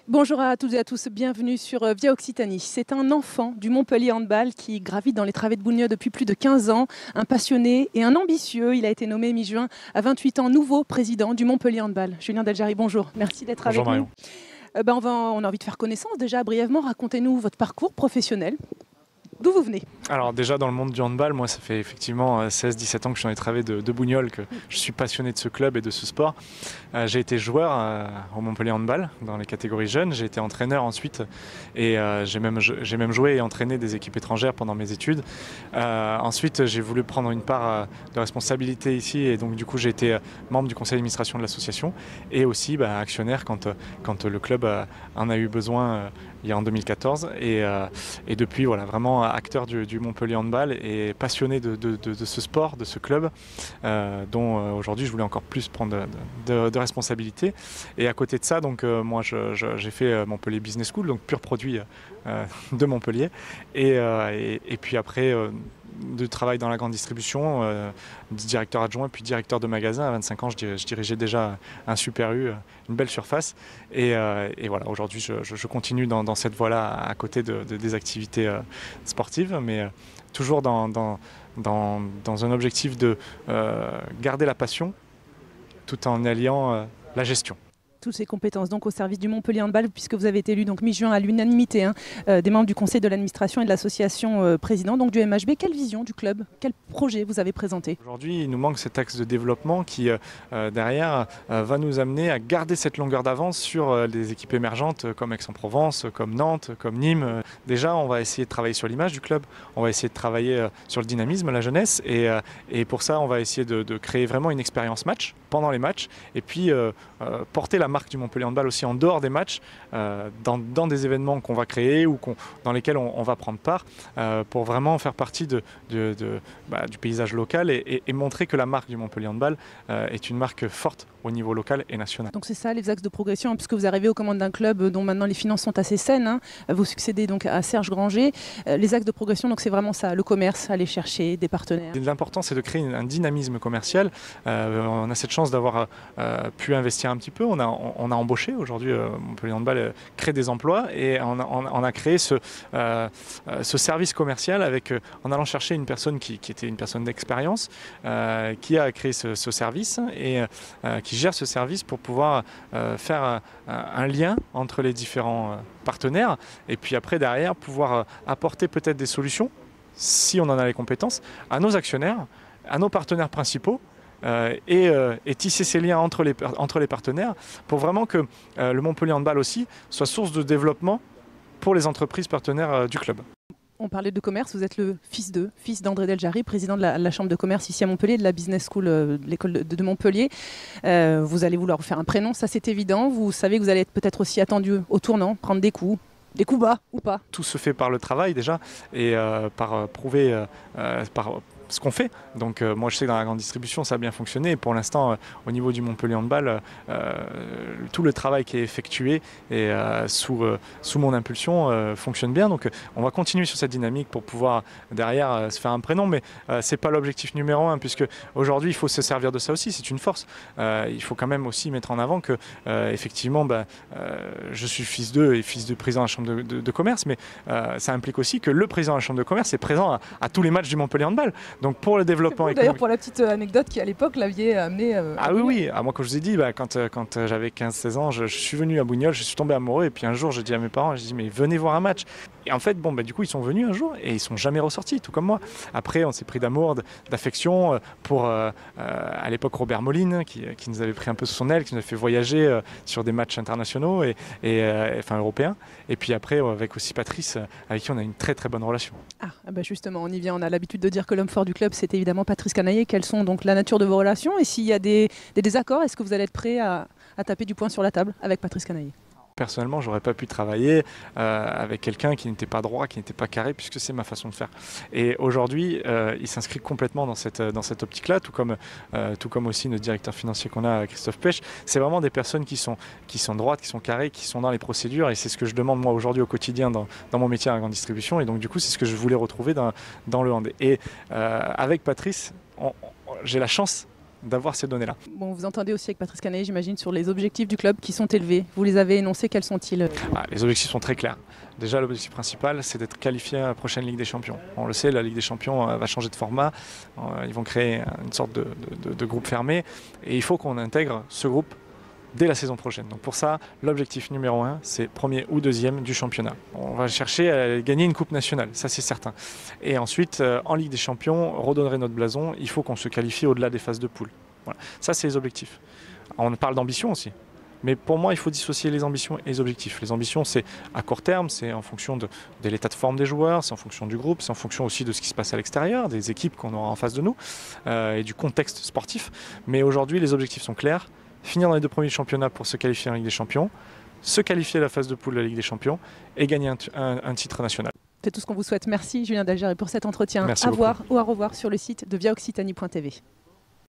Bonjour à toutes et à tous, bienvenue sur Via Occitanie. C'est un enfant du Montpellier Handball qui gravite dans les travées de Bougneux depuis plus de 15 ans, un passionné et un ambitieux. Il a été nommé mi-juin à 28 ans nouveau président du Montpellier Handball. Julien Deljari, bonjour, merci d'être avec Marion. nous. On a envie de faire connaissance déjà brièvement. Racontez-nous votre parcours professionnel. D'où vous venez? Alors déjà dans le monde du handball, moi ça fait effectivement 16-17 ans que je suis dans les travées de Bougnolles, que je suis passionné de ce club et de ce sport. J'ai été joueur au Montpellier Handball dans les catégories jeunes, j'ai été entraîneur ensuite et j'ai même joué et entraîné des équipes étrangères pendant mes études. Ensuite j'ai voulu prendre une part de responsabilité ici et donc du coup j'ai été membre du conseil d'administration de l'association et aussi actionnaire quand le club en a eu besoin il y a en 2014 et depuis voilà vraiment acteur du Montpellier Handball et passionné de ce sport, de ce club dont aujourd'hui je voulais encore plus prendre de responsabilités. Et à côté de ça, donc moi j'ai fait Montpellier Business School, donc pur produit de Montpellier et puis après de travail dans la grande distribution, directeur adjoint puis directeur de magasin. À 25 ans, je dirigeais déjà un Super U, une belle surface. Et voilà, aujourd'hui, je continue dans cette voie-là à côté des activités sportives, mais toujours dans un objectif de garder la passion tout en alliant la gestion. Toutes ces compétences donc au service du Montpellier Handball, puisque vous avez été élu donc mi-juin à l'unanimité des membres du conseil de l'administration et de l'association président donc du MHB. Quelle vision du club, quel projet vous avez présenté? Aujourd'hui, il nous manque cet axe de développement qui derrière va nous amener à garder cette longueur d'avance sur des équipes émergentes comme Aix-en-Provence, comme Nantes, comme Nîmes. Déjà, on va essayer de travailler sur l'image du club, on va essayer de travailler sur le dynamisme, la jeunesse et pour ça, on va essayer de créer vraiment une expérience match pendant les matchs et puis porter la marque du Montpellier Handball aussi en dehors des matchs, dans des événements qu'on va créer ou dans lesquels on va prendre part pour vraiment faire partie du paysage local et montrer que la marque du Montpellier Handball est une marque forte au niveau local et national. Donc c'est ça les axes de progression, puisque vous arrivez aux commandes d'un club dont maintenant les finances sont assez saines. Vous succédez donc à Serge Granger. Les axes de progression, donc c'est vraiment ça, le commerce, aller chercher des partenaires. L'important c'est de créer un dynamisme commercial. On a cette chance d'avoir pu investir un petit peu. On a embauché aujourd'hui, Montpellier Handball crée des emplois et on a créé ce service commercial en allant chercher une personne qui était une personne d'expérience, qui a créé ce service et qui gère ce service pour pouvoir faire un lien entre les différents partenaires et puis après derrière pouvoir apporter peut-être des solutions, si on en a les compétences, à nos actionnaires, à nos partenaires principaux et tisser ces liens entre les partenaires pour vraiment que le Montpellier Handball aussi soit source de développement pour les entreprises partenaires du club. On parlait de commerce, vous êtes le fils d'André Deljari, président de la chambre de commerce ici à Montpellier, de la Business School de l'école de Montpellier. Vous allez vouloir faire un prénom, ça c'est évident. Vous savez que vous allez être peut-être aussi attendu au tournant, prendre des coups bas ou pas. Tout se fait par le travail déjà et par prouver par ce qu'on fait. Donc moi je sais que dans la grande distribution ça a bien fonctionné et pour l'instant au niveau du Montpellier Handball tout le travail qui est effectué et sous mon impulsion fonctionne bien. Donc on va continuer sur cette dynamique pour pouvoir derrière se faire un prénom, mais c'est pas l'objectif numéro 1 puisque aujourd'hui il faut se servir de ça aussi, c'est une force. Il faut quand même aussi mettre en avant que effectivement je suis fils d'eux et fils de président de la chambre de commerce, mais ça implique aussi que le président de la chambre de commerce est présent à tous les matchs du Montpellier Handball. Donc pour le développement économique. D'ailleurs pour la petite anecdote qui à l'époque l'aviez amené Ah oui, moi comme je vous ai dit, quand j'avais 15-16 ans, je suis venu à Bougnolles, je suis tombé amoureux et puis un jour j'ai dit à mes parents, j'ai dit mais venez voir un match. Et en fait du coup ils sont venus un jour et ils sont jamais ressortis, tout comme moi. Après on s'est pris d'amour, d'affection pour à l'époque Robert Moline qui nous avait pris un peu sous son aile, qui nous a fait voyager sur des matchs internationaux enfin européens. Et puis après avec aussi Patrice avec qui on a une très très bonne relation. Justement on y vient, on a l'habitude de dire que l'homme fort du club c'est évidemment Patrice Canaillé. Quelles sont donc la nature de vos relations et s'il y a des désaccords, est-ce que vous allez être prêt à taper du poing sur la table avec Patrice Canaillé? Personnellement, j'aurais pas pu travailler avec quelqu'un qui n'était pas droit, qui n'était pas carré, puisque c'est ma façon de faire. Et aujourd'hui, il s'inscrit complètement dans cette optique-là, tout comme aussi notre directeur financier qu'on a, Christophe Pech. C'est vraiment des personnes qui sont droites, qui sont carrées, qui sont dans les procédures, et c'est ce que je demande moi aujourd'hui au quotidien dans mon métier à la grande distribution. Et donc du coup, c'est ce que je voulais retrouver dans le hand. Et avec Patrice, j'ai la chance d'avoir ces données-là. Bon, vous entendez aussi avec Patrice Canet, j'imagine, sur les objectifs du club qui sont élevés. Vous les avez énoncés, quels sont-ils? Les objectifs sont très clairs. Déjà, l'objectif principal, c'est d'être qualifié à la prochaine Ligue des Champions. On le sait, la Ligue des Champions va changer de format. Ils vont créer une sorte de groupe fermé. Et il faut qu'on intègre ce groupe dès la saison prochaine. Donc pour ça, l'objectif numéro 1, c'est premier ou deuxième du championnat. On va chercher à gagner une coupe nationale, ça c'est certain. Et ensuite, en Ligue des Champions, redonnerait notre blason, il faut qu'on se qualifie au-delà des phases de poule. Voilà. Ça, c'est les objectifs. On parle d'ambition aussi. Mais pour moi, il faut dissocier les ambitions et les objectifs. Les ambitions, c'est à court terme, c'est en fonction de l'état de forme des joueurs, c'est en fonction du groupe, c'est en fonction aussi de ce qui se passe à l'extérieur, des équipes qu'on aura en face de nous et du contexte sportif. Mais aujourd'hui, les objectifs sont clairs. Finir dans les 2 premiers championnats pour se qualifier en Ligue des Champions, se qualifier à la phase de poule de la Ligue des Champions et gagner un titre national. C'est tout ce qu'on vous souhaite. Merci Julien Dalgéry pour cet entretien. Merci à beaucoup. voir ou à revoir sur le site de viaoccitanie.tv.